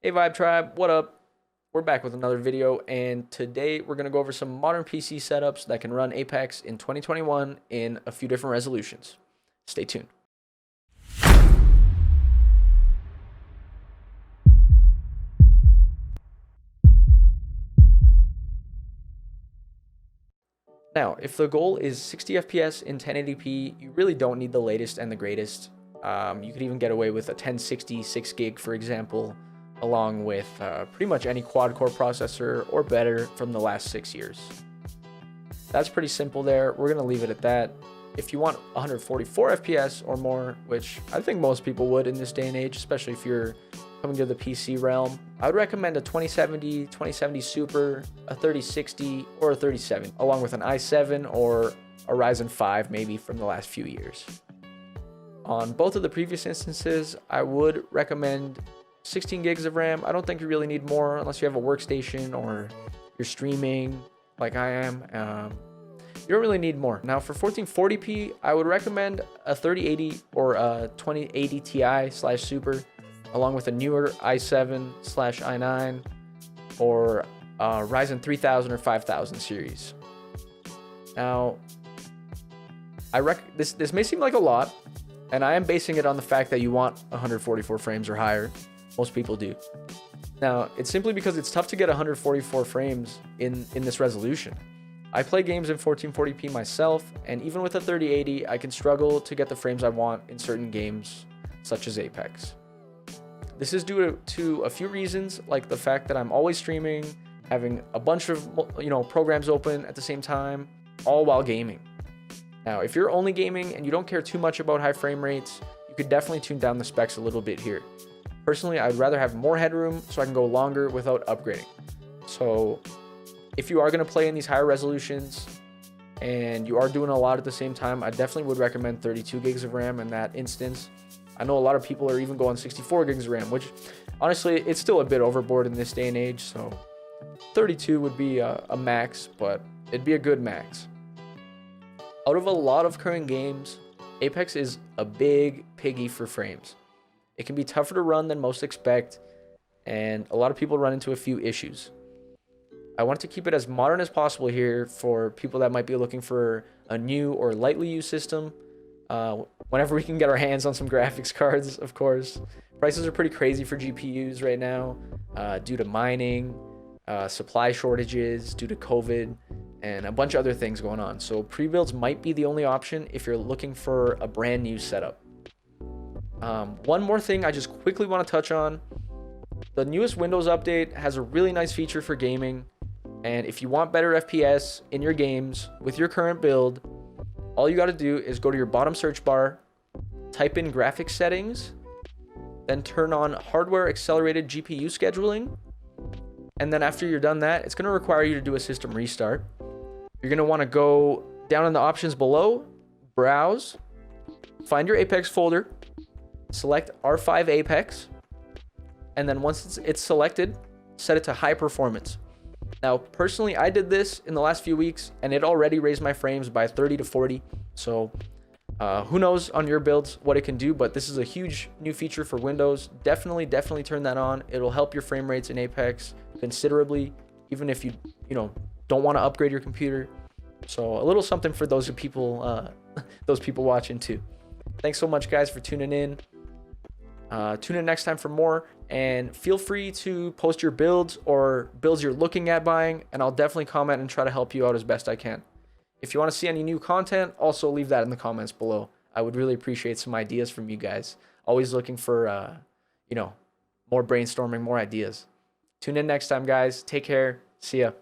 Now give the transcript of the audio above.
Hey Vibe Tribe, what up? We're back with another video, and today we're going to go over some modern PC setups that can run Apex in 2021 in a few different resolutions. Stay tuned. Now, if the goal is 60 FPS in 1080p, you really don't need the latest and the greatest. You could even get away with a 1060 6 gig, for example, along with pretty much any quad-core processor or better from the last 6 years. That's pretty simple there. We're going to leave it at that. If you want 144 FPS or more, which I think most people would in this day and age, especially if you're coming to the PC realm, I would recommend a 2070 Super, a 3060, or a 3070, along with an i7 or a Ryzen 5 maybe from the last few years. On both of the previous instances, I would recommend 16 gigs of RAM. I don't think you really need more unless you have a workstation or you're streaming like I am. You don't really need more. Now for 1440p, I would recommend a 3080 or a 2080 Ti/Super, along with a newer i7/i9 or Ryzen 3000 or 5000 series. Now, this may seem like a lot, and I am basing it on the fact that you want 144 frames or higher. Most people do. Now, it's simply because it's tough to get 144 frames in this resolution. I play games in 1440p myself, and even with a 3080, I can struggle to get the frames I want in certain games, such as Apex. This is due to a few reasons, like the fact that I'm always streaming, having a bunch of programs open at the same time, all while gaming. Now, if you're only gaming and you don't care too much about high frame rates, you could definitely tune down the specs a little bit here. Personally, I'd rather have more headroom so I can go longer without upgrading. So if you are going to play in these higher resolutions and you are doing a lot at the same time, I definitely would recommend 32 gigs of RAM in that instance. I know a lot of people are even going 64 gigs of RAM, which honestly, it's still a bit overboard in this day and age. So 32 would be a max, but it'd be a good max. Out of a lot of current games, Apex is a big piggy for frames. It can be tougher to run than most expect, and a lot of people run into a few issues. I want to keep it as modern as possible here for people that might be looking for a new or lightly used system. Whenever we can get our hands on some graphics cards, of course. Prices are pretty crazy for GPUs right now due to mining, supply shortages, due to COVID, and a bunch of other things going on. So pre-builds might be the only option if you're looking for a brand new setup. One more thing I just quickly want to touch on. The newest Windows update has a really nice feature for gaming. And if you want better FPS in your games with your current build, all you got to do is go to your bottom search bar, type in graphics settings, then turn on hardware accelerated GPU scheduling. And then after you're done that, it's going to require you to do a system restart. You're going to want to go down in the options below, browse, find your Apex folder, select R5 Apex, and then once it's selected, set it to high performance. Now, personally, I did this in the last few weeks, and it already raised my frames by 30 to 40. So who knows on your builds what it can do, but this is a huge new feature for Windows. Definitely turn that on. It'll help your frame rates in Apex considerably, even if you don't want to upgrade your computer. So a little something for those people watching too. Thanks so much, guys, for tuning in. Tune in next time for more, and feel free to post your builds or builds you're looking at buying, and I'll definitely comment and try to help you out as best I can. If you want to see any new content, also leave that in the comments below. I would really appreciate some ideas from you guys. Always looking for more brainstorming, more ideas. Tune in next time, guys. Take care. See ya.